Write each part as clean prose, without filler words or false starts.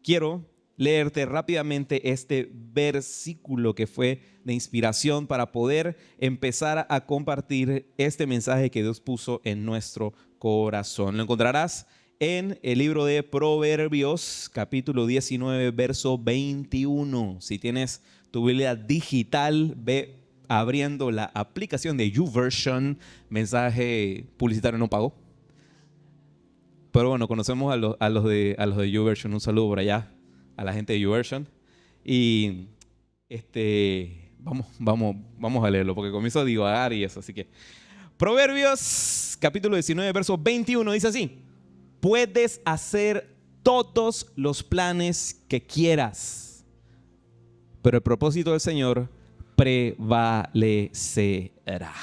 quiero leerte rápidamente este versículo que fue de inspiración para poder empezar a compartir este mensaje que Dios puso en nuestro corazón. Lo encontrarás en el libro de Proverbios, capítulo 19, verso 21. Si tienes tu Biblia digital, ve abriendo la aplicación de YouVersion. Mensaje publicitario no pago. Pero bueno, conocemos a los de YouVersion. Un saludo por allá a la gente de YouVersion. Y vamos a leerlo porque comienzo a divagar y eso. Así que Proverbios capítulo 19 verso 21 dice así: puedes hacer todos los planes que quieras, pero el propósito del Señor prevalecerá.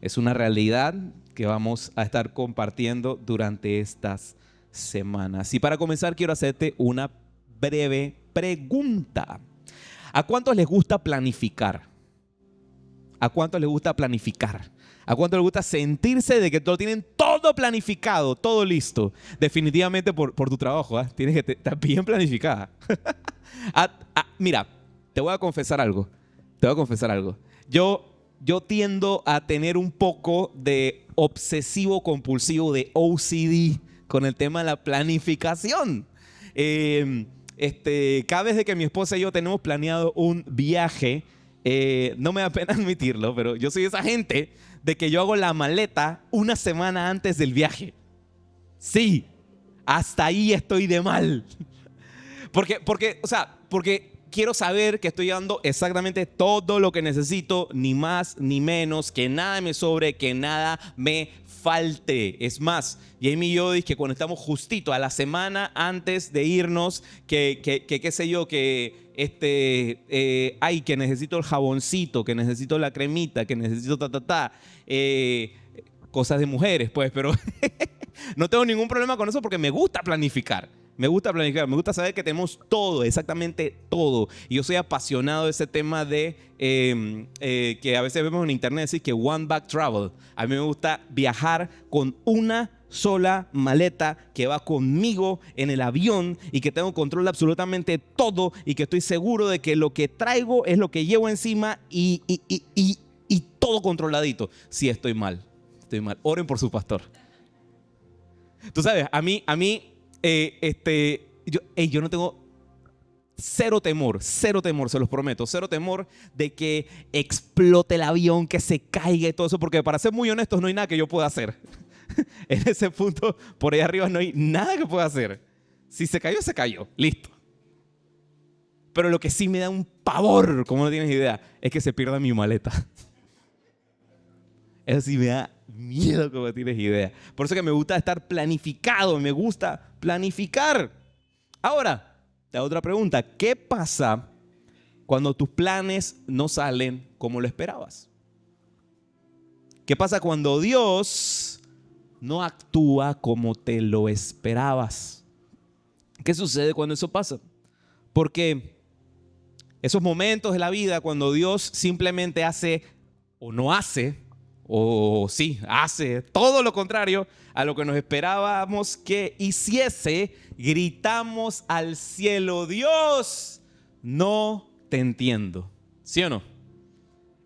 Es una realidad que vamos a estar compartiendo durante estas semanas. Y para comenzar quiero hacerte una breve pregunta. ¿A cuántos les gusta planificar? ¿A cuántos les gusta planificar? ¿A cuántos les gusta sentirse de que tienen todo planificado, todo listo? Definitivamente por tu trabajo, ¿eh? Tienes que estar bien planificada. Mira, te voy a confesar algo. Yo tiendo a tener un poco de obsesivo compulsivo, de OCD con el tema de la planificación. Cada vez que mi esposa y yo tenemos planeado un viaje, no me da pena admitirlo, pero yo soy esa gente de que yo hago la maleta una semana antes del viaje. Sí, hasta ahí estoy de mal. Porque quiero saber que estoy llevando exactamente todo lo que necesito, ni más ni menos, que nada me sobre, que nada me falte. Es más, Jamie y yo dije que cuando estamos justito a la semana antes de irnos, que necesito el jaboncito, que necesito la cremita, que necesito cosas de mujeres, pues, pero no tengo ningún problema con eso porque me gusta planificar. Me gusta saber que tenemos todo, exactamente todo. Y yo soy apasionado de ese tema de que a veces vemos en internet decir que one bag travel. A mí me gusta viajar con una sola maleta que va conmigo en el avión y que tengo control de absolutamente todo y que estoy seguro de que lo que traigo es lo que llevo encima y todo controladito. Sí, estoy mal. Oren por su pastor. Tú sabes, a mí yo no tengo cero temor, se los prometo, cero temor de que explote el avión, que se caiga y todo eso, porque para ser muy honestos no hay nada que yo pueda hacer. En ese punto, por ahí arriba no hay nada que pueda hacer. Si se cayó, se cayó, listo. Pero lo que sí me da un pavor, como no tienes idea, es que se pierda mi maleta. Eso sí me da miedo, como tienes idea. Por eso que me gusta estar planificado, me gusta planificar. Ahora, te hago otra pregunta. ¿Qué pasa cuando tus planes no salen como lo esperabas? ¿Qué pasa cuando Dios no actúa como te lo esperabas? ¿Qué sucede cuando eso pasa? Porque esos momentos de la vida cuando Dios simplemente hace o no hace, o sí, hace todo lo contrario a lo que nos esperábamos que hiciese, gritamos al cielo: Dios, no te entiendo. ¿Sí o no?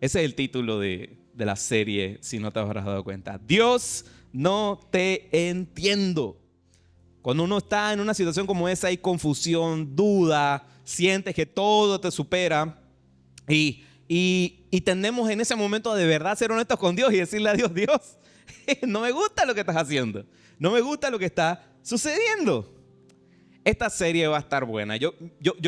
Ese es el título de la serie, si no te habrás dado cuenta. Dios, no te entiendo. Cuando uno está en una situación como esa, hay confusión, duda, sientes que todo te supera y tendemos en ese momento a de verdad ser honestos con Dios y decirle a Dios: Dios, no me gusta lo que estás haciendo, no me gusta lo que está sucediendo. Esta serie va a estar buena. Yo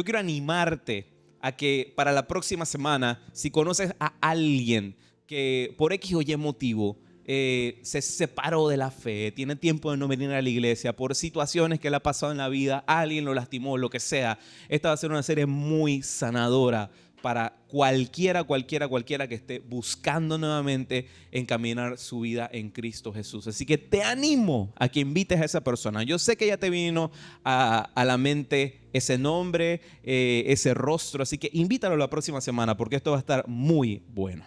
quiero animarte a que para la próxima semana, si conoces a alguien que por X o Y motivo se separó de la fe, tiene tiempo de no venir a la iglesia por situaciones que le ha pasado en la vida, alguien lo lastimó, lo que sea, esta va a ser una serie muy sanadora para cualquiera que esté buscando nuevamente encaminar su vida en Cristo Jesús. Así que te animo a que invites a esa persona. Yo sé que ya te vino a la mente ese nombre, ese rostro, así que invítalo la próxima semana porque esto va a estar muy bueno.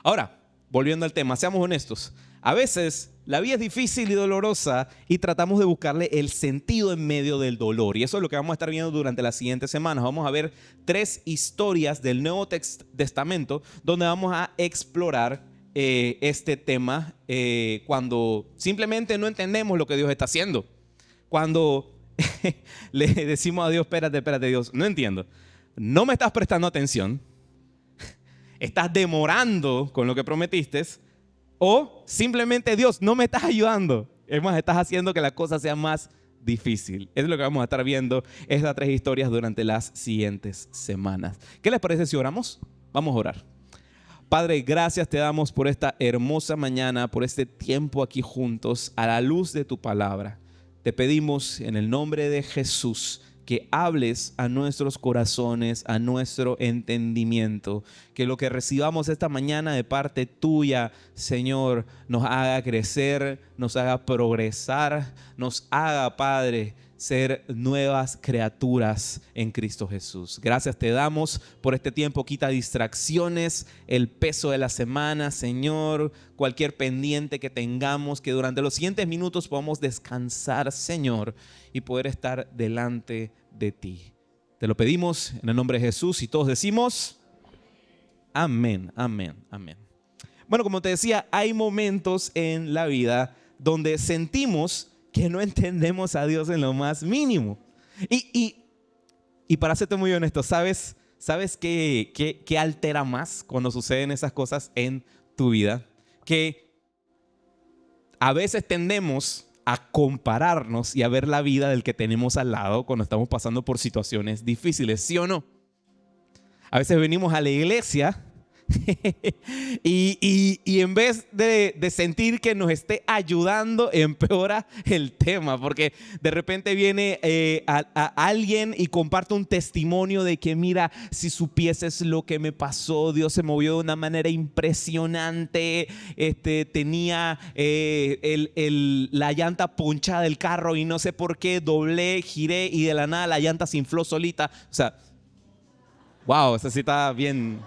Ahora, volviendo al tema, seamos honestos. A veces la vida es difícil y dolorosa y tratamos de buscarle el sentido en medio del dolor. Y eso es lo que vamos a estar viendo durante las siguientes semanas. Vamos a ver 3 historias del Nuevo Testamento donde vamos a explorar este tema cuando simplemente no entendemos lo que Dios está haciendo. Cuando le decimos a Dios, espérate Dios, no entiendo. No me estás prestando atención. Estás demorando con lo que prometiste. O simplemente Dios, no me estás ayudando. Es más, estás haciendo que la cosa sea más difícil. Es lo que vamos a estar viendo estas 3 historias durante las siguientes semanas. ¿Qué les parece si oramos? Vamos a orar. Padre, gracias te damos por esta hermosa mañana, por este tiempo aquí juntos a la luz de tu palabra. Te pedimos en el nombre de Jesús que hables a nuestros corazones, a nuestro entendimiento, que lo que recibamos esta mañana de parte tuya, Señor, nos haga crecer, nos haga progresar, nos haga, Padre, ser nuevas criaturas en Cristo Jesús. Gracias te damos por este tiempo. Quita distracciones, el peso de la semana, Señor, cualquier pendiente que tengamos, que durante los siguientes minutos podamos descansar, Señor, y poder estar delante de ti. Te lo pedimos en el nombre de Jesús y todos decimos amén, amén, amén. Bueno, como te decía, hay momentos en la vida donde sentimos que no entendemos a Dios en lo más mínimo. Y para serte muy honesto, ¿sabes qué altera más cuando suceden esas cosas en tu vida? Que a veces tendemos a compararnos y a ver la vida del que tenemos al lado cuando estamos pasando por situaciones difíciles, ¿sí o no? A veces venimos a la iglesia y en vez de sentir que nos esté ayudando, empeora el tema, porque de repente viene a alguien y comparte un testimonio de que mira, si supieses lo que me pasó, Dios se movió de una manera impresionante, tenía la llanta ponchada del carro y no sé por qué, doblé, giré y de la nada la llanta se infló solita. O sea, wow, esa sí está bien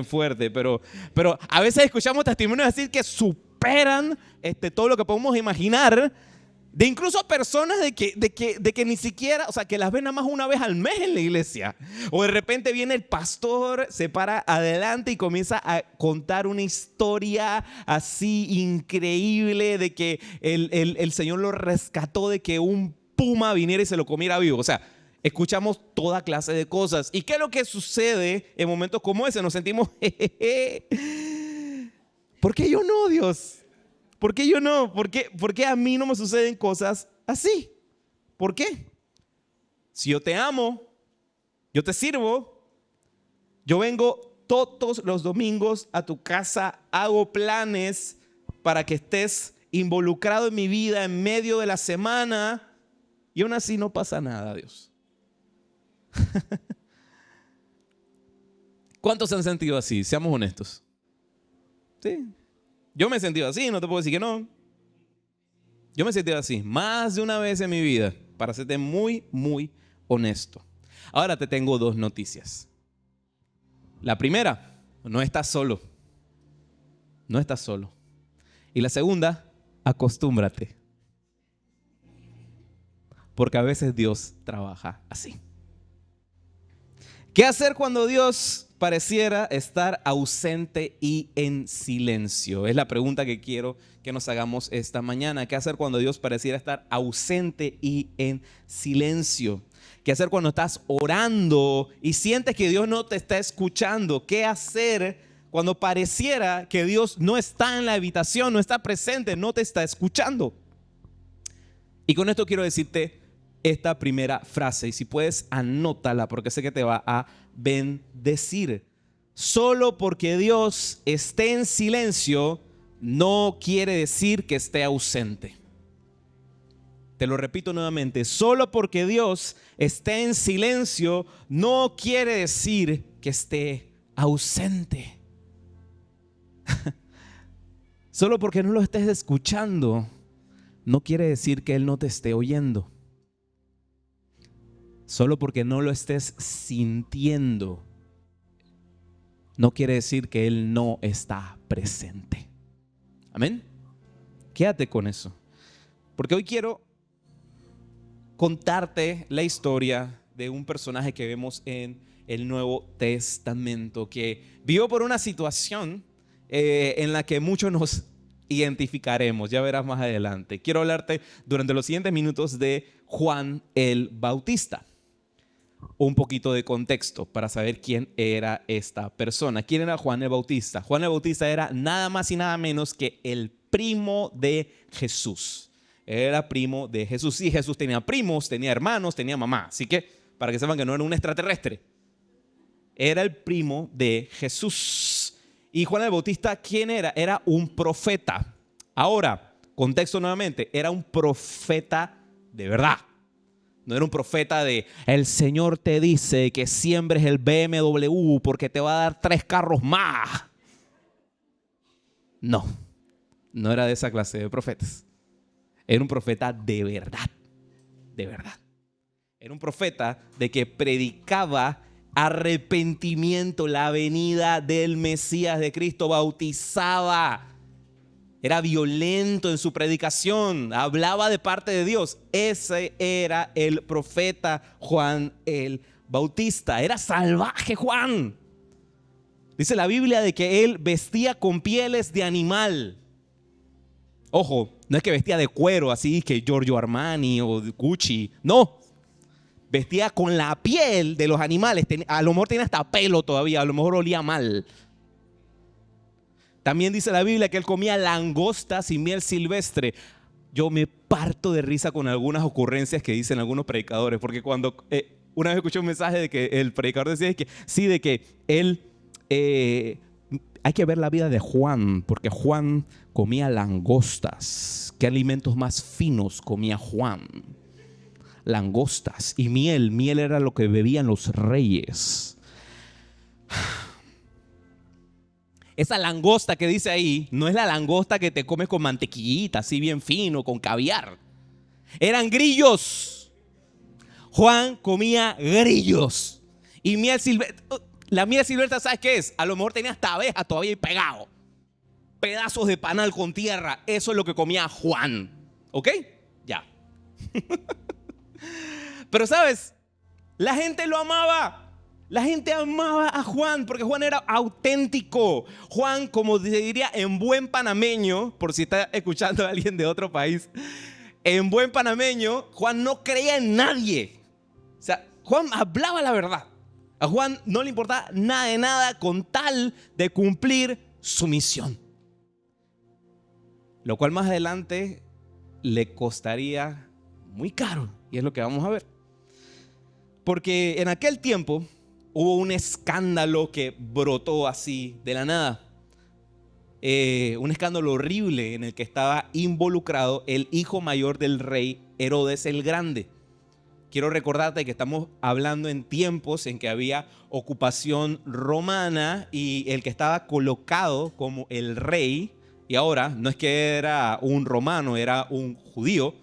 fuerte, pero a veces escuchamos testimonios decir que superan todo lo que podemos imaginar, de incluso personas de que ni siquiera, o sea, que las ven nada más una vez al mes en la iglesia. O de repente viene el pastor, se para adelante y comienza a contar una historia así increíble de que el Señor lo rescató de que un puma viniera y se lo comiera vivo. O sea, escuchamos toda clase de cosas. ¿Y qué es lo que sucede en momentos como ese? Nos sentimos, ¿por qué yo no, Dios? ¿Por qué yo no? ¿Por qué a mí no me suceden cosas así? ¿Por qué? Si yo te amo, yo te sirvo, yo vengo todos los domingos a tu casa, hago planes para que estés involucrado en mi vida en medio de la semana y aún así no pasa nada, Dios. ¿Cuántos se han sentido así? Seamos honestos. Sí. Yo me he sentido así, no te puedo decir que no. Yo me he sentido así más de una vez en mi vida, para serte muy, muy honesto. Ahora te tengo 2 noticias. La primera, no estás solo. No estás solo. Y la segunda, acostúmbrate. Porque a veces Dios trabaja así. ¿Qué hacer cuando Dios pareciera estar ausente y en silencio? Es la pregunta que quiero que nos hagamos esta mañana. ¿Qué hacer cuando Dios pareciera estar ausente y en silencio? ¿Qué hacer cuando estás orando y sientes que Dios no te está escuchando? ¿Qué hacer cuando pareciera que Dios no está en la habitación, no está presente, no te está escuchando? Y con esto quiero decirte esta primera frase, y si puedes anótala porque sé que te va a bendecir. Solo porque Dios esté en silencio no quiere decir que esté ausente. Te lo repito nuevamente, solo porque Dios esté en silencio no quiere decir que esté ausente. Solo porque no lo estés escuchando no quiere decir que Él no te esté oyendo. Solo porque no lo estés sintiendo no quiere decir que Él no está presente. Amén. Quédate con eso. Porque hoy quiero contarte la historia de un personaje que vemos en el Nuevo Testamento, que vivió por una situación en la que muchos nos identificaremos. Ya verás más adelante. Quiero hablarte durante los siguientes minutos de Juan el Bautista. Un poquito de contexto para saber quién era esta persona. ¿Quién era Juan el Bautista? Juan el Bautista era nada más y nada menos que el primo de Jesús. Era primo de Jesús. Sí, Jesús tenía primos, tenía hermanos, tenía mamá. Así que, para que sepan que no era un extraterrestre. Era el primo de Jesús. Y Juan el Bautista, ¿quién era? Era un profeta. Ahora, contexto nuevamente, era un profeta de verdad. No era un profeta de el Señor te dice que siembres el BMW porque te va a dar 3 carros más. No, no era de esa clase de profetas. Era un profeta de verdad, de verdad. Era un profeta de que predicaba arrepentimiento, la venida del Mesías de Cristo, bautizaba. Era violento en su predicación, hablaba de parte de Dios. Ese era el profeta Juan el Bautista. Era salvaje Juan. Dice la Biblia de que él vestía con pieles de animal. Ojo, no es que vestía de cuero, así que Giorgio Armani o Gucci. No, vestía con la piel de los animales. A lo mejor tenía hasta pelo todavía, a lo mejor olía mal. También dice la Biblia que él comía langostas y miel silvestre. Yo me parto de risa con algunas ocurrencias que dicen algunos predicadores, porque cuando una vez escuché un mensaje de que el predicador decía que sí, de que él hay que ver la vida de Juan, porque Juan comía langostas. ¿Qué alimentos más finos comía Juan? Langostas y miel. Miel era lo que bebían los reyes. Esa langosta que dice ahí no es la langosta que te comes con mantequillita, así bien fino, con caviar. Eran grillos. Juan comía grillos. Y miel silvestre. La miel silvestre, ¿sabes qué es? A lo mejor tenía hasta abejas todavía ahí pegado. Pedazos de panal con tierra. Eso es lo que comía Juan. ¿Ok? Ya. Pero ¿sabes? La gente lo amaba. La gente amaba a Juan porque Juan era auténtico. Juan, como se diría en buen panameño, por si está escuchando a alguien de otro país, en buen panameño, Juan no creía en nadie. O sea, Juan hablaba la verdad. A Juan no le importaba nada de nada con tal de cumplir su misión. Lo cual más adelante le costaría muy caro. Y es lo que vamos a ver. Porque en aquel tiempo hubo un escándalo que brotó así de la nada. Un escándalo horrible en el que estaba involucrado el hijo mayor del rey Herodes el Grande. Quiero recordarte que estamos hablando en tiempos en que había ocupación romana y el que estaba colocado como el rey, y ahora no es que era un romano, era un judío,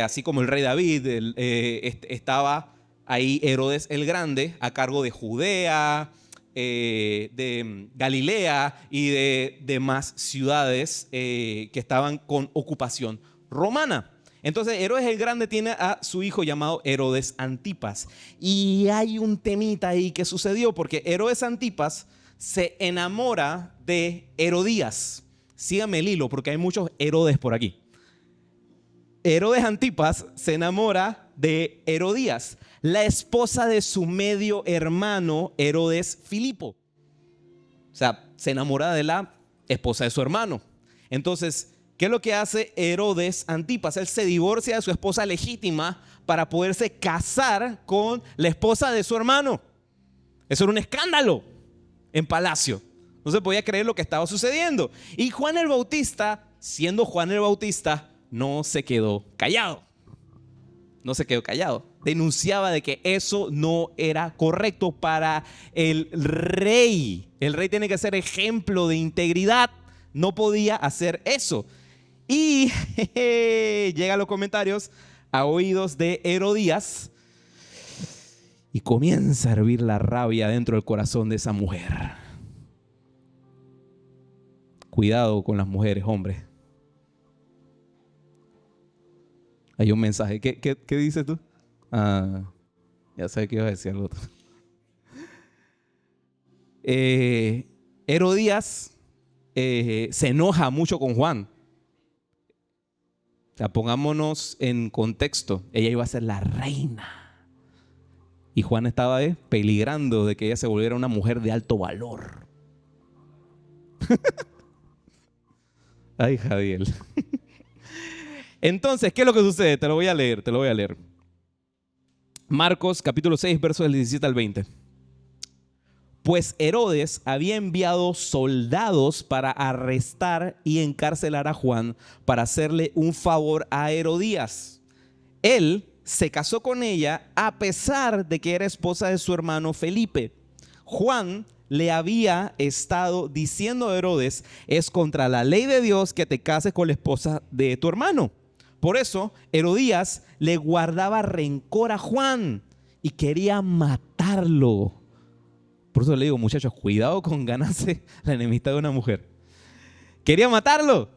así como el rey David, estaba ahí Herodes el Grande a cargo de Judea, de Galilea y de demás ciudades que estaban con ocupación romana. Entonces Herodes el Grande tiene a su hijo llamado Herodes Antipas. Y hay un temita ahí que sucedió porque Herodes Antipas se enamora de Herodías. Sígame el hilo porque hay muchos Herodes por aquí. Herodes Antipas se enamora de Herodías, la esposa de su medio hermano Herodes Filipo. O sea, se enamora de la esposa de su hermano. Entonces, ¿qué es lo que hace Herodes Antipas? Él se divorcia de su esposa legítima para poderse casar con la esposa de su hermano. Eso era un escándalo en palacio. No se podía creer lo que estaba sucediendo. Y Juan el Bautista, siendo Juan el Bautista, no se quedó callado. No se quedó callado. Denunciaba de que eso no era correcto para el rey. El rey tiene que ser ejemplo de integridad. No podía hacer eso. Y llega a los comentarios a oídos de Herodías y comienza a hervir la rabia dentro del corazón de esa mujer. Cuidado con las mujeres, hombres. Hay un mensaje. ¿Qué dices tú? Ya sé que iba a decir algo. Herodías se enoja mucho con Juan. O sea, pongámonos en contexto. Ella iba a ser la reina. Y Juan estaba peligrando de que ella se volviera una mujer de alto valor. Ay, Javier. Entonces, ¿qué es lo que sucede? Te lo voy a leer. Marcos capítulo 6, versos del 17 al 20. Pues Herodes había enviado soldados para arrestar y encarcelar a Juan para hacerle un favor a Herodías. Él se casó con ella a pesar de que era esposa de su hermano Felipe. Juan le había estado diciendo a Herodes: es contra la ley de Dios que te cases con la esposa de tu hermano. Por eso Herodías le guardaba rencor a Juan y quería matarlo. Por eso le digo, muchachos, cuidado con ganarse la enemistad de una mujer. Quería matarlo,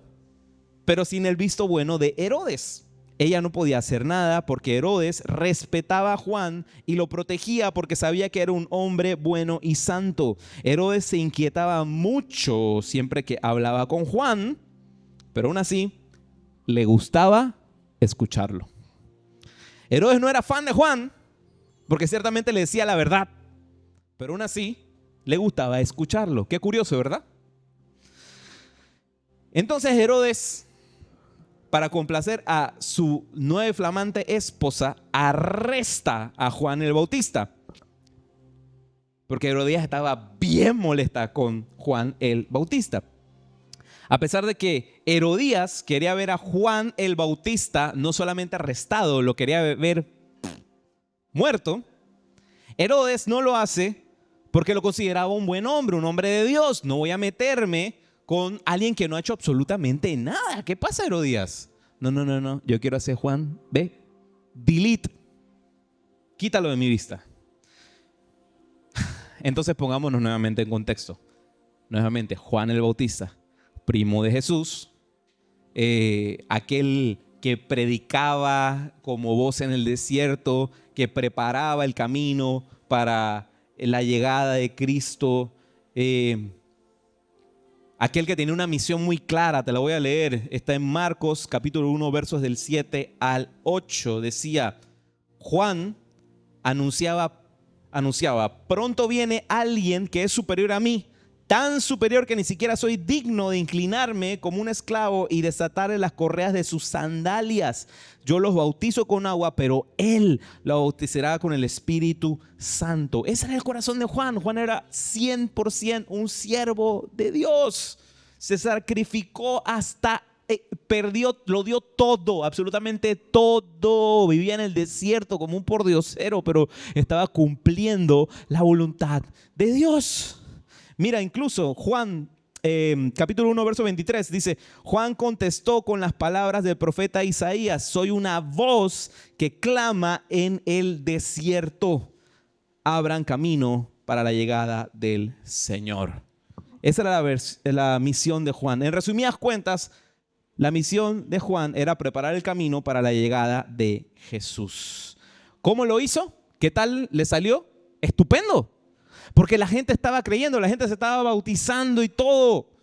pero sin el visto bueno de Herodes. Ella no podía hacer nada porque Herodes respetaba a Juan y lo protegía porque sabía que era un hombre bueno y santo. Herodes se inquietaba mucho siempre que hablaba con Juan, pero aún así le gustaba escucharlo. Herodes no era fan de Juan porque ciertamente le decía la verdad, pero aún así le gustaba escucharlo. Qué curioso, ¿verdad? Entonces Herodes, para complacer a su nueva y flamante esposa, arresta a Juan el Bautista. Porque Herodías estaba bien molesta con Juan el Bautista. A pesar de que Herodías quería ver a Juan el Bautista no solamente arrestado, lo quería ver muerto, Herodes no lo hace porque lo consideraba un buen hombre, un hombre de Dios. No voy a meterme con alguien que no ha hecho absolutamente nada. ¿Qué pasa, Herodías? No. Yo quiero hacer Juan, delete. Quítalo de mi vista. Entonces pongámonos nuevamente en contexto. Nuevamente, Juan el Bautista, primo de Jesús, aquel que predicaba como voz en el desierto, que preparaba el camino para la llegada de Cristo, aquel que tenía una misión muy clara. Te la voy a leer, está en Marcos capítulo 1 versos del 7 al 8. Decía: Juan anunciaba, pronto viene alguien que es superior a mí, tan superior que ni siquiera soy digno de inclinarme como un esclavo y desatarle las correas de sus sandalias. Yo los bautizo con agua, pero él lo bautizará con el Espíritu Santo. Ese era el corazón de Juan. Juan era 100% un siervo de Dios. Se sacrificó hasta lo dio todo, absolutamente todo. Vivía en el desierto como un pordiosero, pero estaba cumpliendo la voluntad de Dios. Mira, incluso Juan, capítulo 1, verso 23, dice: Juan contestó con las palabras del profeta Isaías: soy una voz que clama en el desierto, abran camino para la llegada del Señor. Esa era la misión de Juan. En resumidas cuentas, la misión de Juan era preparar el camino para la llegada de Jesús. ¿Cómo lo hizo? ¿Qué tal le salió? Estupendo. Porque la gente estaba creyendo, la gente se estaba bautizando y todo.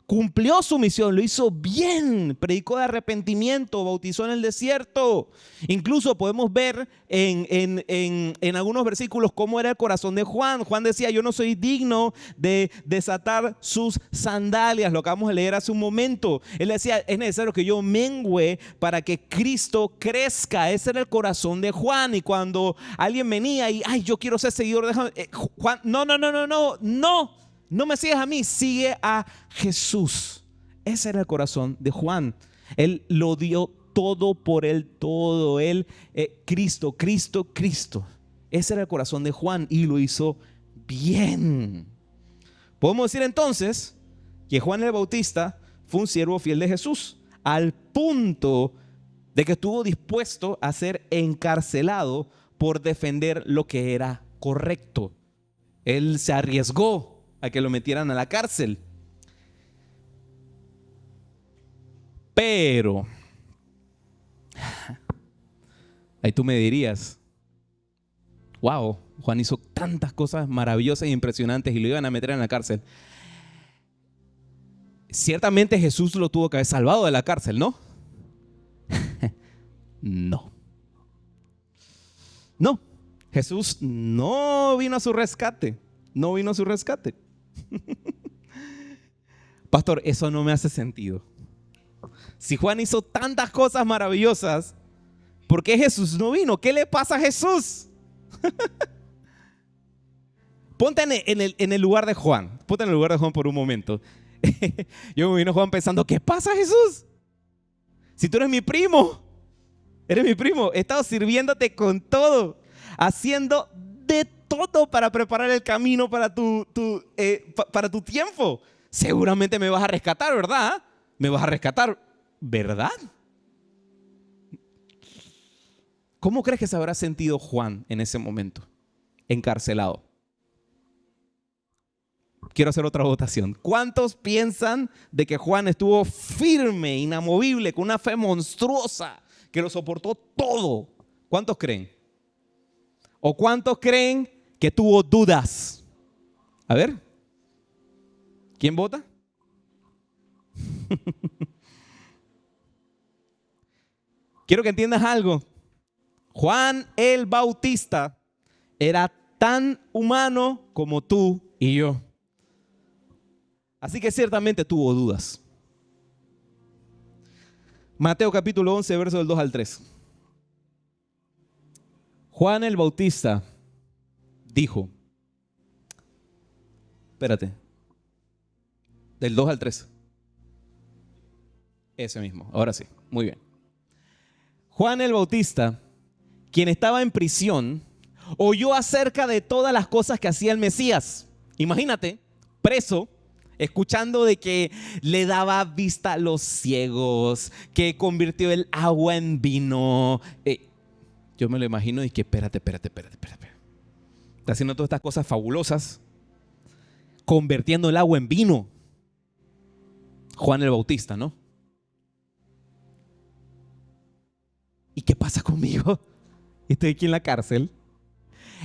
Cumplió su misión, lo hizo bien, predicó de arrepentimiento, bautizó en el desierto. Incluso podemos ver en algunos versículos cómo era el corazón de Juan. Juan decía: yo no soy digno de desatar sus sandalias, lo acabamos de leer hace un momento. Él decía: es necesario que yo mengüe para que Cristo crezca. Ese era el corazón de Juan. Y cuando alguien venía y: ay, yo quiero ser seguidor de Juan, no me sigas a mí, sigue a Jesús. Ese era el corazón de Juan. Él lo dio todo por él, todo. Él, Cristo. Ese era el corazón de Juan y lo hizo bien. Podemos decir entonces que Juan el Bautista fue un siervo fiel de Jesús, al punto de que estuvo dispuesto a ser encarcelado por defender lo que era correcto. Él se arriesgó a que lo metieran a la cárcel. Pero, ahí tú me dirías, wow, Juan hizo tantas cosas maravillosas e impresionantes y lo iban a meter en la cárcel. Ciertamente Jesús lo tuvo que haber salvado de la cárcel, ¿no? No. No, Jesús no vino a su rescate. No vino a su rescate. Pastor, eso no me hace sentido. Si Juan hizo tantas cosas maravillosas, ¿por qué Jesús no vino? ¿Qué le pasa a Jesús? Ponte en el lugar de Juan. Ponte en el lugar de Juan por un momento. Yo me vino Juan pensando, ¿qué pasa, Jesús? Si tú eres mi primo, he estado sirviéndote con todo, haciendo de todo para preparar el camino para tu tiempo. Seguramente me vas a rescatar, ¿verdad? Me vas a rescatar, ¿verdad? ¿Cómo crees que se habrá sentido Juan en ese momento? Encarcelado. Quiero hacer otra votación. ¿Cuántos piensan de que Juan estuvo firme, inamovible, con una fe monstruosa, que lo soportó todo? ¿Cuántos creen? ¿O cuántos creen que tuvo dudas? A ver, ¿quién vota? Quiero que entiendas algo. Juan el Bautista era tan humano como tú y yo. Así que ciertamente tuvo dudas. Mateo capítulo 11, verso del 2 al 3. Juan el Bautista dijo, espérate, del 2 al 3. Ese mismo, ahora sí, muy bien. Juan el Bautista, quien estaba en prisión, oyó acerca de todas las cosas que hacía el Mesías. Imagínate, preso, escuchando de que le daba vista a los ciegos, que convirtió el agua en vino. Yo me lo imagino y que espérate. Está haciendo todas estas cosas fabulosas, convirtiendo el agua en vino. Juan el Bautista, ¿no? ¿Y qué pasa conmigo? Estoy aquí en la cárcel.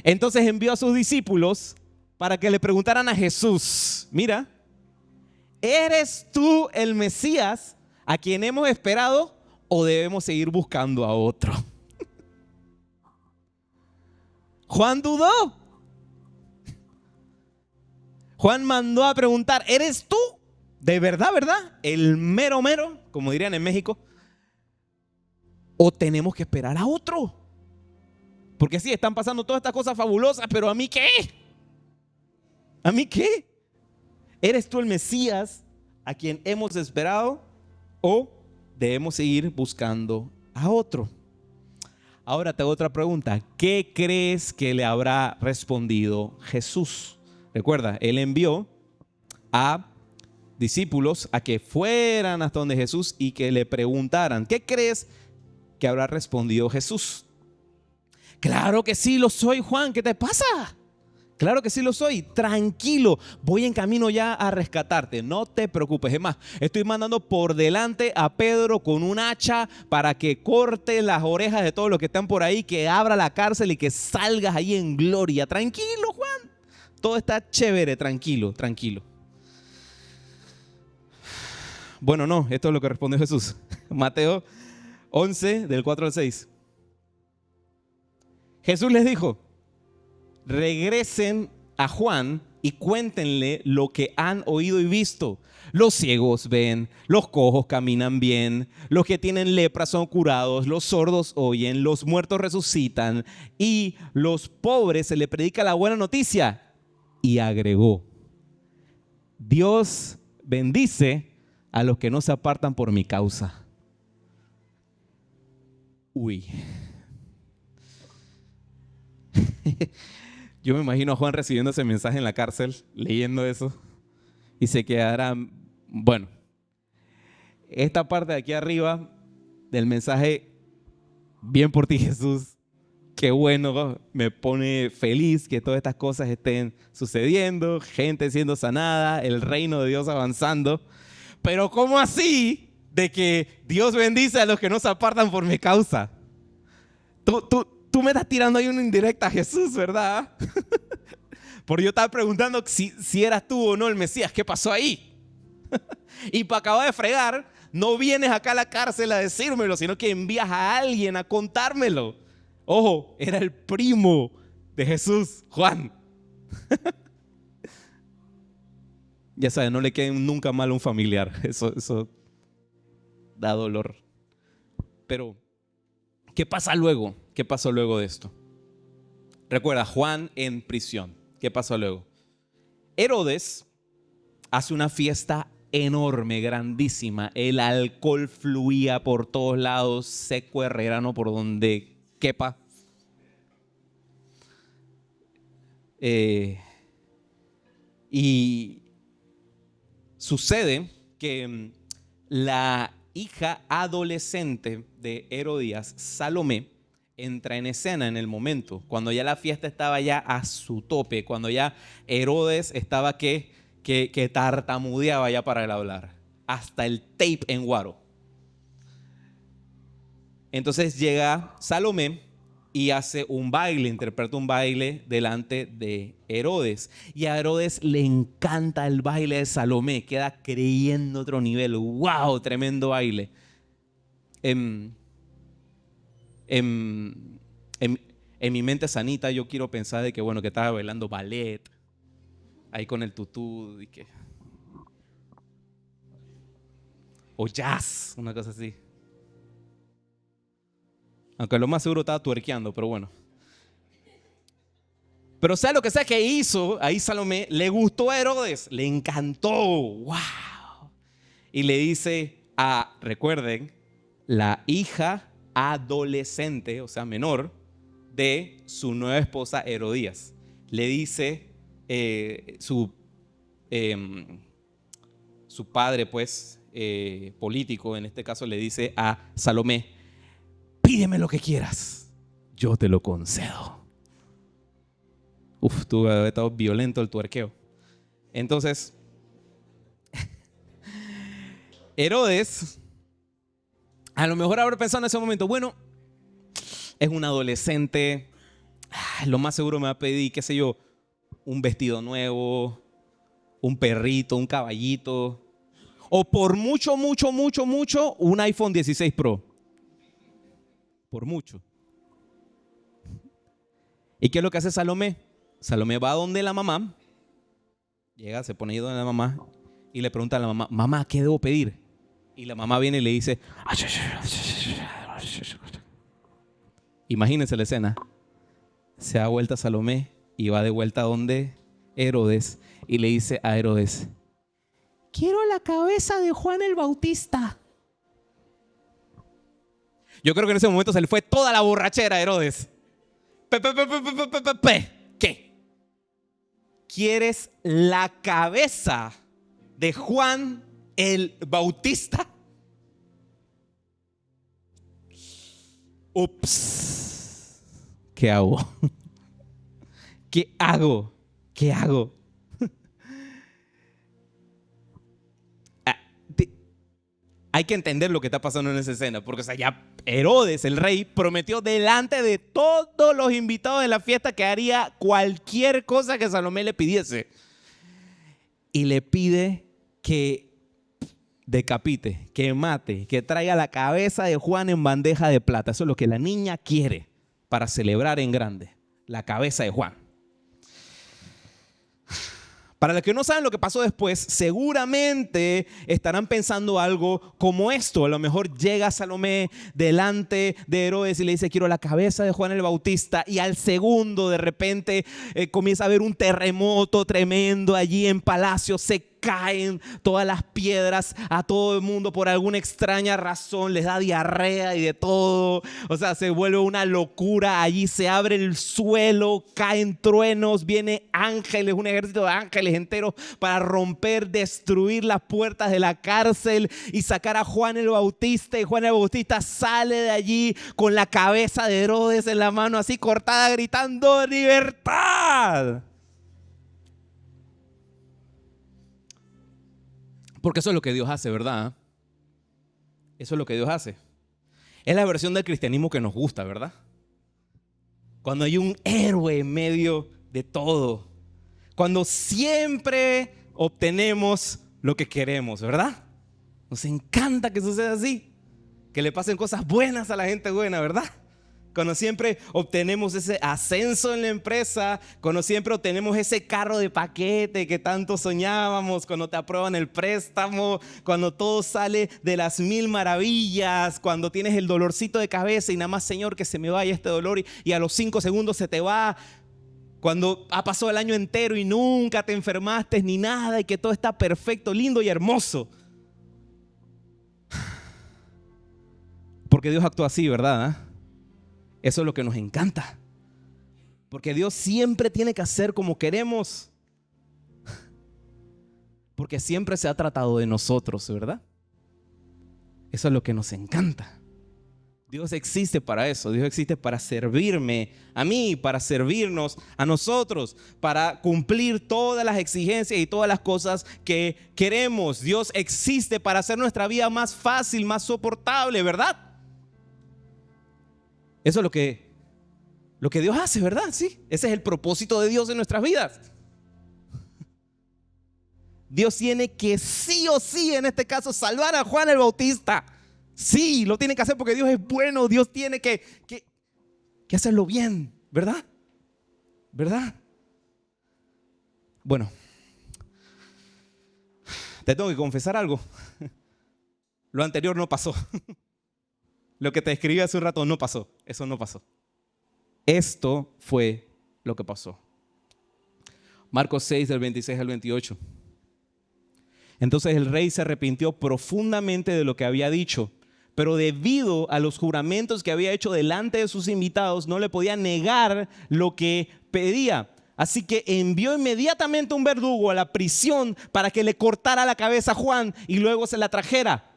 Entonces envió a sus discípulos para que le preguntaran a Jesús, mira, ¿eres tú el Mesías a quien hemos esperado o debemos seguir buscando a otro? Juan dudó. Juan mandó a preguntar, ¿eres tú? ¿De verdad, verdad? ¿El mero mero, como dirían en México? ¿O tenemos que esperar a otro? Porque sí, están pasando todas estas cosas fabulosas, pero ¿a mí qué? ¿A mí qué? ¿Eres tú el Mesías a quien hemos esperado o debemos seguir buscando a otro? Ahora te hago otra pregunta. ¿Qué crees que le habrá respondido Jesús? Recuerda, Él envió a discípulos a que fueran hasta donde Jesús y que le preguntaran, ¿qué crees que habrá respondido Jesús? Claro que sí lo soy, Juan, ¿qué te pasa? Claro que sí lo soy, tranquilo, voy en camino ya a rescatarte, no te preocupes. Es más, estoy mandando por delante a Pedro con un hacha para que corte las orejas de todos los que están por ahí, que abra la cárcel y que salgas ahí en gloria. Tranquilo, Juan, todo está chévere, tranquilo. Bueno, no, esto es lo que respondió Jesús. Mateo 11, del 4 al 6. Jesús les dijo, regresen a Juan y cuéntenle lo que han oído y visto. Los ciegos ven, los cojos caminan bien, los que tienen lepra son curados, los sordos oyen, los muertos resucitan y los pobres se les predica la buena noticia. Y agregó, Dios bendice a los que no se apartan por mi causa. Uy. Yo me imagino a Juan recibiendo ese mensaje en la cárcel, leyendo eso, y se quedará, bueno, esta parte de aquí arriba del mensaje, bien por ti Jesús, qué bueno, me pone feliz que todas estas cosas estén sucediendo, gente siendo sanada, el reino de Dios avanzando, pero ¿cómo así de que Dios bendice a los que no se apartan por mi causa. Tú me estás tirando ahí una indirecta a Jesús, ¿verdad? Porque yo estaba preguntando si eras tú o no el Mesías. ¿Qué pasó ahí? Y para acabar de fregar, no vienes acá a la cárcel a decírmelo, sino que envías a alguien a contármelo. Ojo, era el primo de Jesús, Juan. Ya sabes, no le queden nunca mal a un familiar. Eso da dolor. Pero, ¿qué pasa luego? ¿Qué pasó luego de esto? Recuerda, Juan en prisión. ¿Qué pasó luego? Herodes hace una fiesta enorme, grandísima. El alcohol fluía por todos lados, seco herrerano por donde quepa. Y sucede que la hija adolescente de Herodías, Salomé, entra en escena en el momento, cuando ya la fiesta estaba ya a su tope, cuando ya Herodes estaba que tartamudeaba ya para el hablar, hasta el tape en guaro. Entonces llega Salomé y hace un baile, interpreta un baile delante de Herodes. Y a Herodes le encanta el baile de Salomé, queda creyendo otro nivel. ¡Wow! Tremendo baile. En mi mente sanita yo quiero pensar de que, bueno, que estaba bailando ballet, ahí con el tutú, y que, o jazz, una cosa así. Aunque lo más seguro estaba tuerqueando, pero bueno. Pero sea lo que sea que hizo, ahí Salomé le gustó a Herodes, le encantó, wow. Y le dice recuerden, la hija adolescente, o sea menor, de su nueva esposa Herodías. Le dice su padre, pues, político, en este caso le dice a Salomé: pídeme lo que quieras, yo te lo concedo. Tuvo que haber estado violento el tuerqueo. Entonces, Herodes, a lo mejor habrá pensado en ese momento, bueno, es un adolescente, lo más seguro me va a pedir, qué sé yo, un vestido nuevo, un perrito, un caballito, o por mucho, un iPhone 16 Pro. Por mucho. ¿Y qué es lo que hace Salomé? Salomé va donde la mamá, llega, se pone ahí donde la mamá y le pregunta a la mamá: mamá, ¿qué debo pedir? Y la mamá viene y le dice: imagínense la escena. Se da vuelta Salomé y va de vuelta donde Herodes y le dice a Herodes: quiero la cabeza de Juan el Bautista. Yo creo que en ese momento se le fue toda la borrachera a Herodes. ¿Qué? ¿Quieres la cabeza de Juan el Bautista? Ups. ¿Qué hago? ¿Qué hago? ¿Qué hago? Hay que entender lo que está pasando en esa escena, porque, o sea, ya Herodes, el rey, prometió delante de todos los invitados de la fiesta que haría cualquier cosa que Salomé le pidiese. Y le pide que decapite, que mate, que traiga la cabeza de Juan en bandeja de plata. Eso es lo que la niña quiere para celebrar en grande, la cabeza de Juan. Para los que no saben lo que pasó después, seguramente estarán pensando algo como esto. A lo mejor llega Salomé delante de Herodes y le dice: quiero la cabeza de Juan el Bautista. Y al segundo, de repente, comienza a haber un terremoto tremendo allí en palacio. Se caen todas las piedras a todo el mundo por alguna extraña razón. Les da diarrea y de todo. O sea, se vuelve una locura. Allí se abre el suelo, caen truenos, viene ángeles, un ejército de ángeles enteros para romper, destruir las puertas de la cárcel y sacar a Juan el Bautista. Y Juan el Bautista sale de allí con la cabeza de Herodes en la mano, así cortada, gritando: ¡libertad! Porque eso es lo que Dios hace, ¿verdad? Eso es lo que Dios hace. Es la versión del cristianismo que nos gusta, ¿verdad? Cuando hay un héroe en medio de todo. Cuando siempre obtenemos lo que queremos, ¿verdad? Nos encanta que suceda así. Que le pasen cosas buenas a la gente buena, ¿verdad? Cuando siempre obtenemos ese ascenso en la empresa, cuando siempre obtenemos ese carro de paquete que tanto soñábamos, cuando te aprueban el préstamo, cuando todo sale de las mil maravillas, cuando tienes el dolorcito de cabeza y nada más, Señor, que se me vaya este dolor y a los 5 segundos se te va. Cuando ha pasado el año entero y nunca te enfermaste ni nada y que todo está perfecto, lindo y hermoso. Porque Dios actúa así, ¿verdad? Eso es lo que nos encanta. Porque Dios siempre tiene que hacer como queremos. Porque siempre se ha tratado de nosotros, ¿verdad? Eso es lo que nos encanta. Dios existe para eso. Dios existe para servirme a mí, para servirnos a nosotros, para cumplir todas las exigencias y todas las cosas que queremos. Dios existe para hacer nuestra vida más fácil, más soportable, ¿verdad? Eso es lo que Dios hace, ¿verdad? Sí, ese es el propósito de Dios en nuestras vidas. Dios tiene que sí o sí, en este caso, salvar a Juan el Bautista. Sí, lo tiene que hacer porque Dios es bueno. Dios tiene que hacerlo bien, ¿verdad? ¿Verdad? Bueno, te tengo que confesar algo. Lo anterior no pasó. Lo que te escribí hace un rato no pasó. Eso no pasó. Esto fue lo que pasó. Marcos 6, del 26 al 28. Entonces el rey se arrepintió profundamente de lo que había dicho, pero debido a los juramentos que había hecho delante de sus invitados, no le podía negar lo que pedía. Así que envió inmediatamente un verdugo a la prisión para que le cortara la cabeza a Juan y luego se la trajera.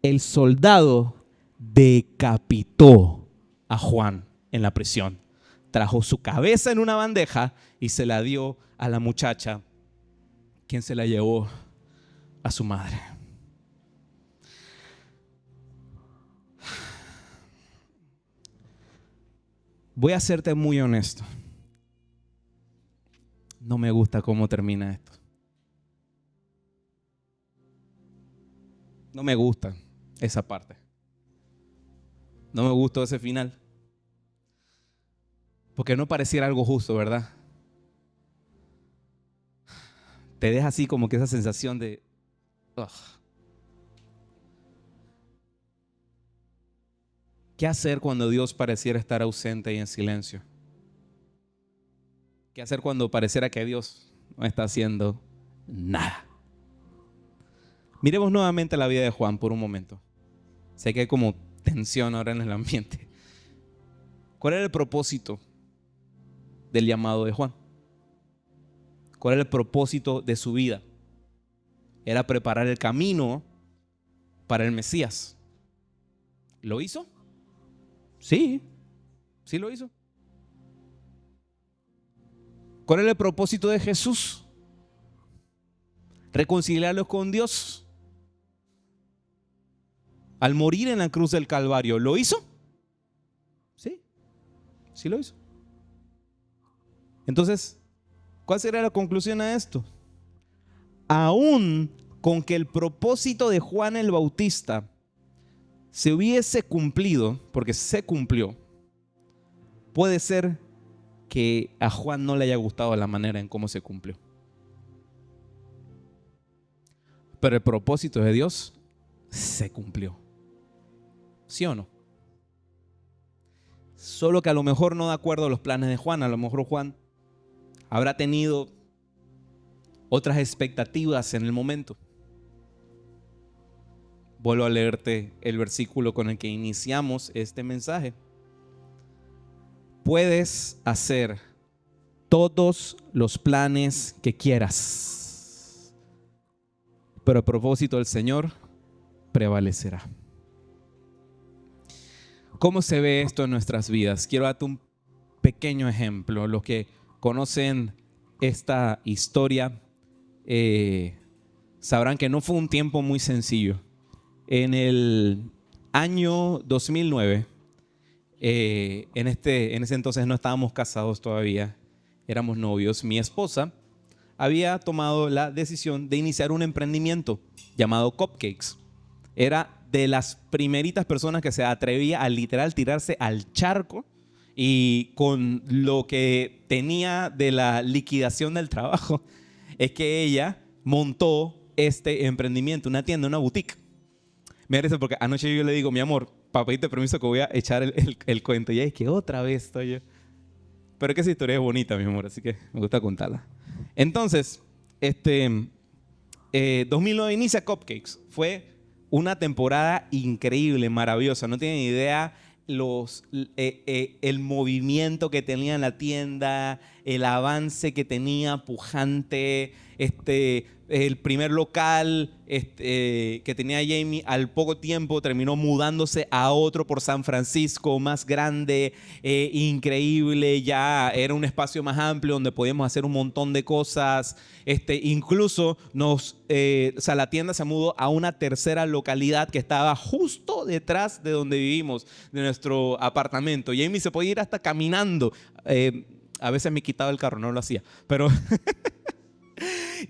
El soldado decapitó a Juan en la prisión. Trajo su cabeza en una bandeja y se la dio a la muchacha, quien se la llevó a su madre. Voy a serte muy honesto. No me gusta cómo termina esto. No me gusta esa parte. No me gustó ese final. Porque no pareciera algo justo, ¿verdad? Te deja así como que esa sensación de... ugh. ¿Qué hacer cuando Dios pareciera estar ausente y en silencio? ¿Qué hacer cuando pareciera que Dios no está haciendo nada? Miremos nuevamente la vida de Juan por un momento. Sé que hay como tensión ahora en el ambiente. ¿Cuál era el propósito del llamado de Juan? ¿Cuál era el propósito de su vida? Era preparar el camino para el Mesías. ¿Lo hizo? Sí, sí lo hizo. ¿Cuál era el propósito de Jesús? Reconciliarlos con Dios. Al morir en la cruz del Calvario, ¿lo hizo? Sí, sí lo hizo. Entonces, ¿cuál sería la conclusión a esto? Aún con que el propósito de Juan el Bautista se hubiese cumplido, porque se cumplió, puede ser que a Juan no le haya gustado la manera en cómo se cumplió. Pero el propósito de Dios se cumplió. ¿Sí o no? Solo que a lo mejor no de acuerdo a los planes de Juan. A lo mejor Juan habrá tenido otras expectativas en el momento. Vuelvo a leerte el versículo con el que iniciamos este mensaje. Puedes hacer todos los planes que quieras, pero el propósito del Señor prevalecerá. ¿Cómo se ve esto en nuestras vidas? Quiero darte un pequeño ejemplo. Los que conocen esta historia sabrán que no fue un tiempo muy sencillo En el año 2009, en ese entonces no estábamos casados todavía, éramos novios. Mi esposa había tomado la decisión de iniciar un emprendimiento llamado Cupcakes. Era de las primeritas personas que se atrevía a literal tirarse al charco, y con lo que tenía de la liquidación del trabajo es que ella montó este emprendimiento, una tienda, una boutique. Me parece porque anoche yo le digo, mi amor, para pedirte permiso que voy a echar el cuento. Y ella es que otra vez estoy yo. Pero es que esa historia es bonita, mi amor, así que me gusta contarla. Entonces, 2009 inicia Cupcakes. Fue una temporada increíble, maravillosa. No tienen idea el movimiento que tenía en la tienda, el avance que tenía pujante, el primer local que tenía Jamie al poco tiempo terminó mudándose a otro por San Francisco, más grande, increíble, ya era un espacio más amplio donde podíamos hacer un montón de cosas. Incluso la tienda se mudó a una tercera localidad que estaba justo detrás de donde vivimos, de nuestro apartamento. Jamie se podía ir hasta caminando. A veces me quitaba el carro, no lo hacía, pero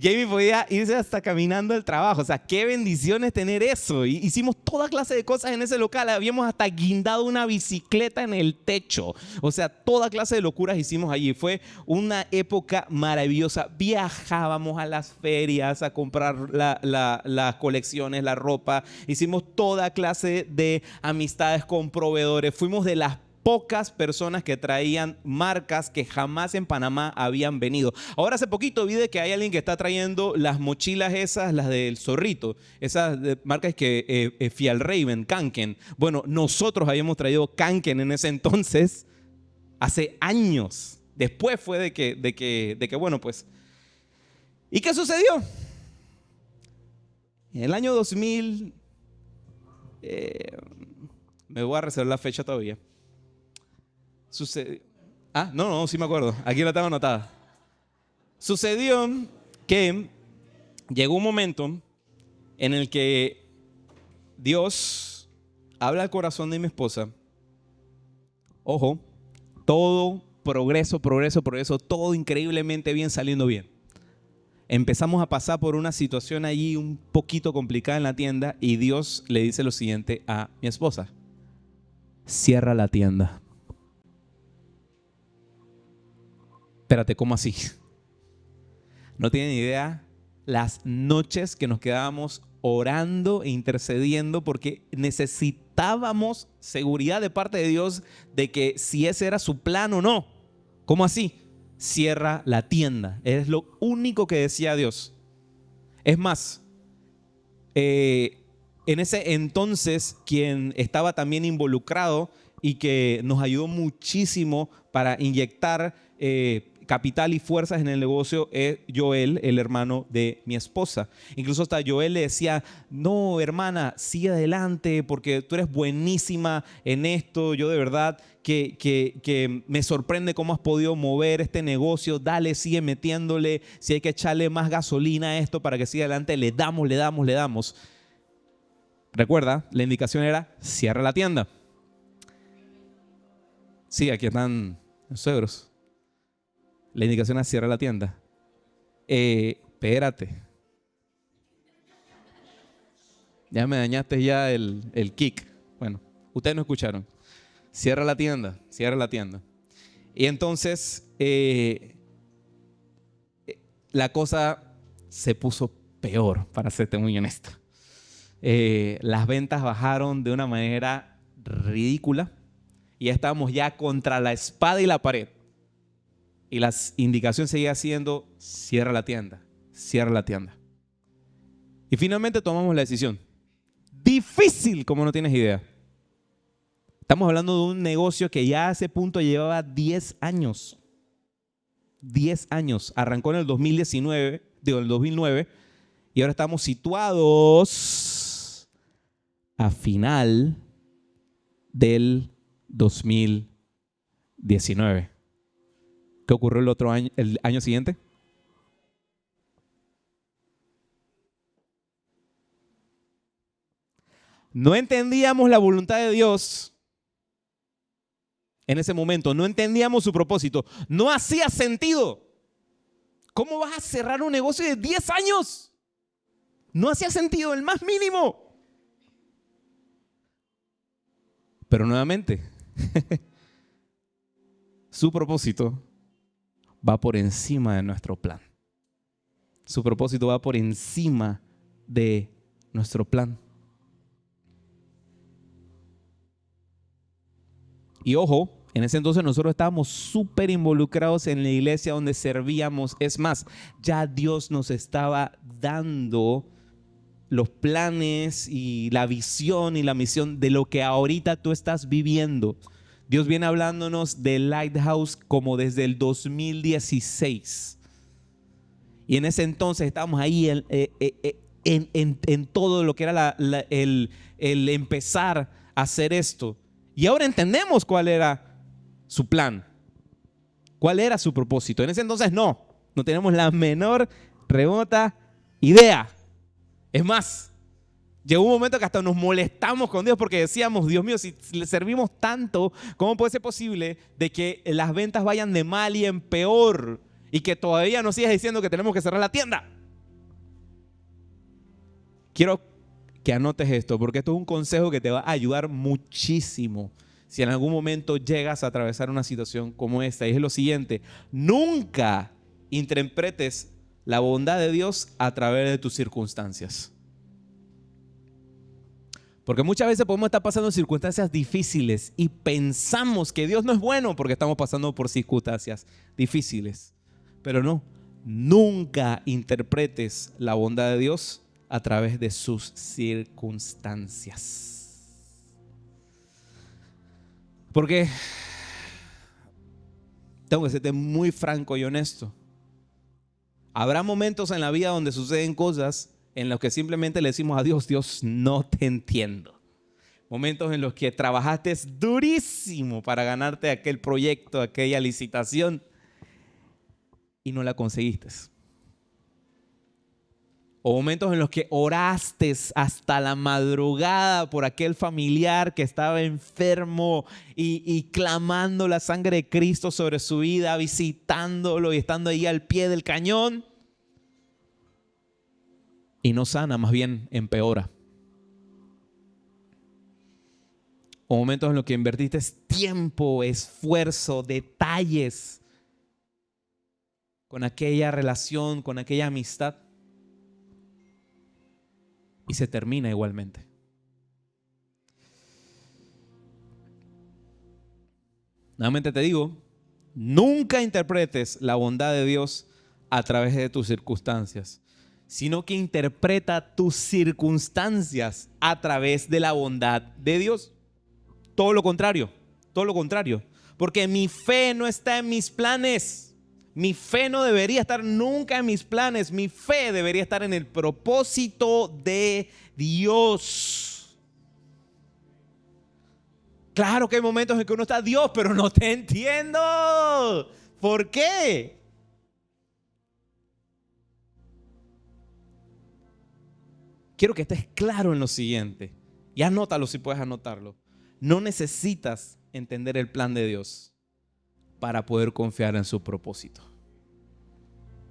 Jamie podía irse hasta caminando al trabajo. O sea, qué bendición es tener eso. Y hicimos toda clase de cosas en ese local. Habíamos hasta guindado una bicicleta en el techo. O sea, toda clase de locuras hicimos allí. Fue una época maravillosa. Viajábamos a las ferias a comprar las colecciones, la ropa. Hicimos toda clase de amistades con proveedores. Fuimos de las pocas personas que traían marcas que jamás en Panamá habían venido. Ahora hace poquito vi de que hay alguien que está trayendo las mochilas esas, las del Zorrito, esas marcas que Fjällräven, Kanken. Bueno, nosotros habíamos traído Kanken en ese entonces, hace años. Después fue de que bueno, pues. ¿Y qué sucedió? En el año 2000, me voy a reservar la fecha todavía. Sucedió. No, sí me acuerdo. Aquí la tengo anotada. Sucedió que llegó un momento en el que Dios habla al corazón de mi esposa. Ojo, todo progreso, todo increíblemente bien, saliendo bien. Empezamos a pasar por una situación allí un poquito complicada en la tienda y Dios le dice lo siguiente a mi esposa: cierra la tienda. Espérate, ¿cómo así? No tienen idea las noches que nos quedábamos orando e intercediendo porque necesitábamos seguridad de parte de Dios de que si ese era su plan o no. ¿Cómo así? Cierra la tienda. Es lo único que decía Dios. Es más, en ese entonces quien estaba también involucrado y que nos ayudó muchísimo para inyectar capital y fuerzas en el negocio es Joel, el hermano de mi esposa. Incluso hasta Joel le decía: no, hermana, sigue adelante porque tú eres buenísima en esto. Yo de verdad que me sorprende cómo has podido mover este negocio. Dale, sigue metiéndole. Si hay que echarle más gasolina a esto para que siga adelante, le damos. Recuerda, la indicación era: cierra la tienda. Sí, aquí están los suegros. La indicación es: cierra la tienda. Espérate. Ya me dañaste ya el kick. Bueno, ustedes no escucharon. Cierra la tienda. Y entonces la cosa se puso peor, para serte muy honesto. Las ventas bajaron de una manera ridícula y ya estábamos ya contra la espada y la pared. Y la indicación seguía siendo: cierra la tienda. Y finalmente tomamos la decisión. Difícil, como no tienes idea. Estamos hablando de un negocio que ya a ese punto llevaba 10 años. 10 años. Arrancó en el 2019, el 2009. Y ahora estamos situados a final del 2019. ¿Qué ocurrió el año siguiente? No entendíamos la voluntad de Dios en ese momento, no entendíamos su propósito, no hacía sentido. ¿Cómo vas a cerrar un negocio de 10 años? No hacía sentido, el más mínimo. Pero nuevamente, su propósito va por encima de nuestro plan. Su propósito va por encima de nuestro plan. Y ojo, en ese entonces nosotros estábamos súper involucrados en la iglesia donde servíamos. Es más, ya Dios nos estaba dando los planes y la visión y la misión de lo que ahorita tú estás viviendo. Dios viene hablándonos de Lighthouse como desde el 2016. Y en ese entonces estábamos ahí en todo lo que era el empezar a hacer esto. Y ahora entendemos cuál era su plan, cuál era su propósito. En ese entonces no tenemos la menor remota idea. Es más, llegó un momento que hasta nos molestamos con Dios porque decíamos, Dios mío, si le servimos tanto, ¿cómo puede ser posible de que las ventas vayan de mal y en peor y que todavía nos sigas diciendo que tenemos que cerrar la tienda? Quiero que anotes esto porque esto es un consejo que te va a ayudar muchísimo si en algún momento llegas a atravesar una situación como esta. Y es lo siguiente: nunca interpretes la bondad de Dios a través de tus circunstancias. Porque muchas veces podemos estar pasando circunstancias difíciles y pensamos que Dios no es bueno porque estamos pasando por circunstancias difíciles. Pero no, nunca interpretes la bondad de Dios a través de sus circunstancias. Porque tengo que serte muy franco y honesto. Habrá momentos en la vida donde suceden cosas en los que simplemente le decimos a Dios, Dios, no te entiendo. Momentos en los que trabajaste durísimo para ganarte aquel proyecto, aquella licitación y no la conseguiste. O momentos en los que oraste hasta la madrugada por aquel familiar que estaba enfermo y clamando la sangre de Cristo sobre su vida, visitándolo y estando ahí al pie del cañón. Y no sana, más bien empeora. O momentos en los que invertiste tiempo, esfuerzo, detalles con aquella relación, con aquella amistad. Y se termina igualmente. Nuevamente te digo, nunca interpretes la bondad de Dios a través de tus circunstancias, sino que interpreta tus circunstancias a través de la bondad de Dios. Todo lo contrario, todo lo contrario. Porque mi fe no está en mis planes. Mi fe no debería estar nunca en mis planes. Mi fe debería estar en el propósito de Dios. Claro que hay momentos en que uno está, Dios, pero no te entiendo. ¿Por qué? Quiero que estés claro en lo siguiente. Y anótalo si puedes anotarlo. No necesitas entender el plan de Dios para poder confiar en su propósito.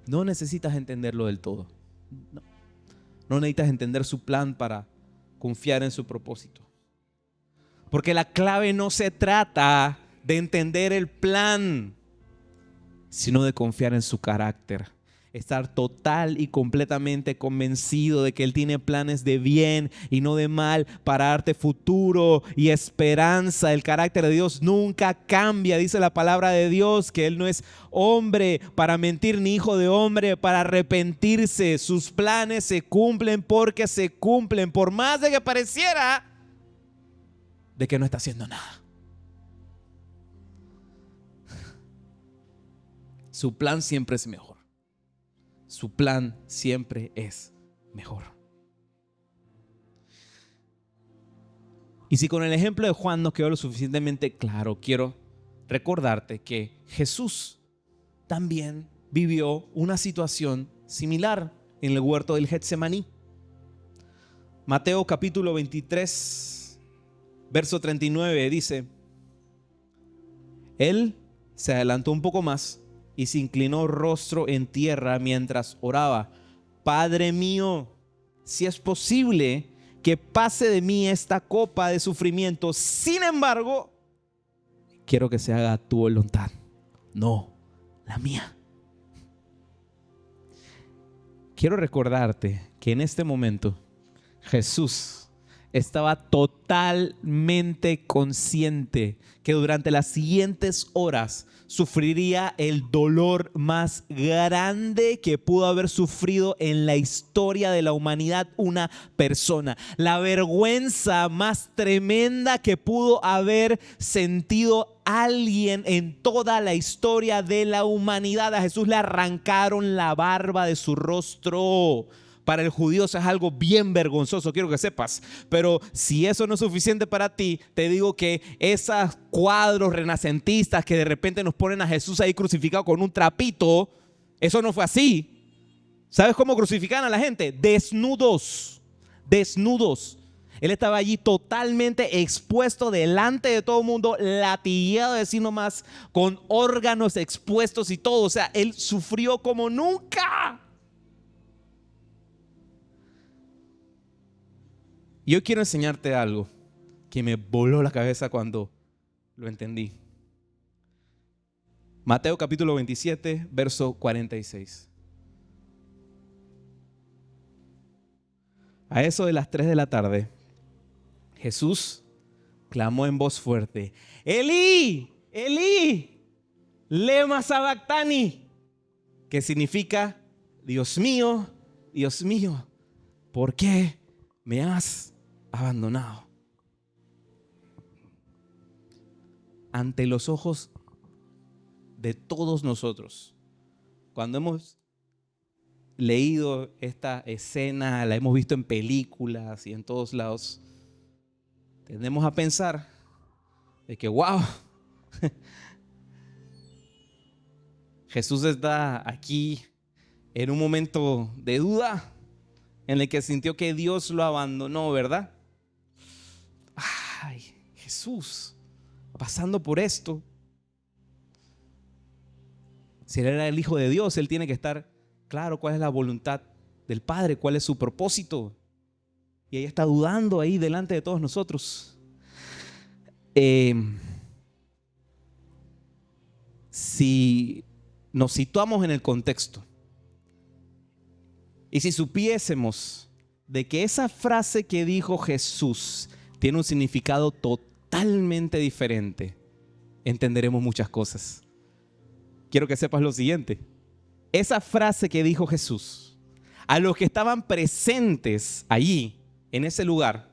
No necesitas entenderlo del todo. No necesitas entender su plan para confiar en su propósito. Porque la clave no se trata de entender el plan, sino de confiar en su carácter. Estar total y completamente convencido de que Él tiene planes de bien y no de mal para darte futuro y esperanza. El carácter de Dios nunca cambia. Dice la palabra de Dios que Él no es hombre para mentir ni hijo de hombre para arrepentirse. Sus planes se cumplen porque se cumplen. Por más de que pareciera de que no está haciendo nada. Su plan siempre es mejor. Su plan siempre es mejor. Y si con el ejemplo de Juan nos quedó lo suficientemente claro, quiero recordarte que Jesús también vivió una situación similar en el huerto del Getsemaní. Mateo capítulo 23, verso 39 dice: Él se adelantó un poco más y se inclinó rostro en tierra mientras oraba: Padre mío, si es posible que pase de mí esta copa de sufrimiento, sin embargo, quiero que se haga tu voluntad, no la mía. Quiero recordarte que en este momento Jesús estaba totalmente consciente que durante las siguientes horas sufriría el dolor más grande que pudo haber sufrido en la historia de la humanidad una persona. La vergüenza más tremenda que pudo haber sentido alguien en toda la historia de la humanidad. A Jesús le arrancaron la barba de su rostro. Para el judío eso es algo bien vergonzoso, quiero que sepas. Pero si eso no es suficiente para ti, te digo que esos cuadros renacentistas que de repente nos ponen a Jesús ahí crucificado con un trapito, eso no fue así. ¿Sabes cómo crucificaban a la gente? Desnudos, desnudos. Él estaba allí totalmente expuesto delante de todo el mundo, latigueado, decir nomás, con órganos expuestos y todo. O sea, él sufrió como nunca. Y yo quiero enseñarte algo que me voló la cabeza cuando lo entendí. Mateo capítulo 27, verso 46. A eso de las 3 de la tarde, Jesús clamó en voz fuerte: Elí, Elí, lema sabactani, que significa: Dios mío, ¿por qué me has abandonado? Ante los ojos de todos nosotros, cuando hemos leído esta escena, la hemos visto en películas y en todos lados, tendemos a pensar de que wow, Jesús está aquí en un momento de duda en el que sintió que Dios lo abandonó, ¿verdad? Ay, Jesús, pasando por esto. Si Él era el Hijo de Dios, Él tiene que estar claro cuál es la voluntad del Padre, cuál es su propósito. Y ella está dudando ahí delante de todos nosotros. Si nos situamos en el contexto y si supiésemos de que esa frase que dijo Jesús tiene un significado totalmente diferente, entenderemos muchas cosas. Quiero que sepas lo siguiente: esa frase que dijo Jesús, a los que estaban presentes allí, en ese lugar,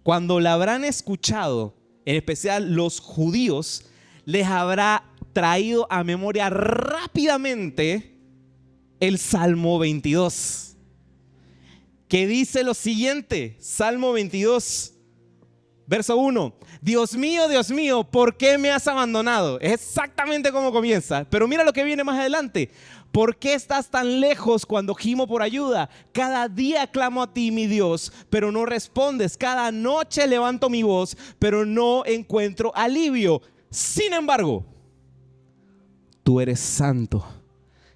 cuando la habrán escuchado, en especial los judíos, les habrá traído a memoria rápidamente el Salmo 22. Que dice lo siguiente, Salmo 22, verso 1: Dios mío, ¿por qué me has abandonado? Es exactamente como comienza, pero mira lo que viene más adelante. ¿Por qué estás tan lejos cuando gimo por ayuda? Cada día clamo a ti, mi Dios, pero no respondes. Cada noche levanto mi voz, pero no encuentro alivio. Sin embargo, tú eres santo.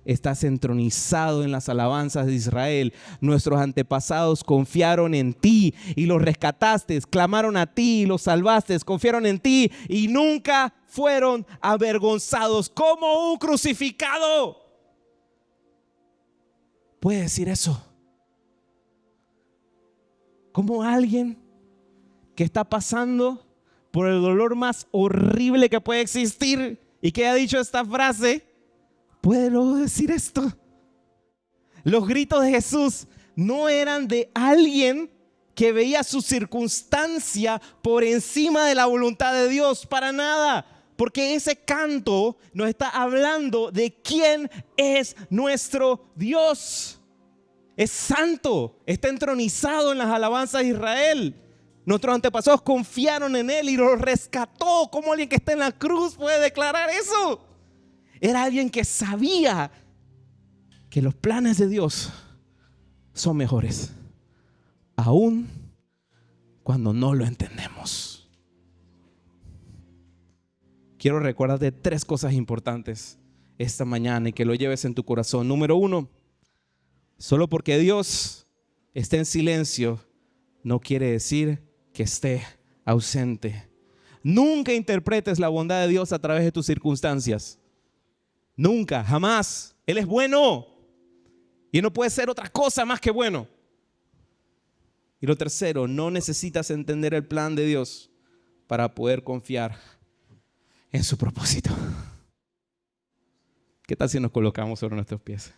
Estás entronizado en las alabanzas de Israel. Nuestros antepasados confiaron en ti y los rescataste. Clamaron a ti y los salvaste. Confiaron en ti y nunca fueron avergonzados. Como un crucificado puede decir eso. Como alguien que está pasando por el dolor más horrible que puede existir y que ha dicho esta frase, puede luego decir esto. Los gritos de Jesús no eran de alguien que veía su circunstancia por encima de la voluntad de Dios, para nada. Porque ese canto nos está hablando de quién es nuestro Dios. Es santo, está entronizado en las alabanzas de Israel. Nuestros antepasados confiaron en Él y los rescató. ¿Cómo alguien que está en la cruz puede declarar eso? Era alguien que sabía que los planes de Dios son mejores, aún cuando no lo entendemos. Quiero recordarte 3 cosas importantes esta mañana y que lo lleves en tu corazón. Número 1, solo porque Dios esté en silencio no quiere decir que esté ausente. Nunca interpretes la bondad de Dios a través de tus circunstancias. Nunca, jamás. Él es bueno y no puede ser otra cosa más que bueno. Y lo tercero, no necesitas entender el plan de Dios para poder confiar en su propósito. ¿Qué tal si nos colocamos sobre nuestros pies?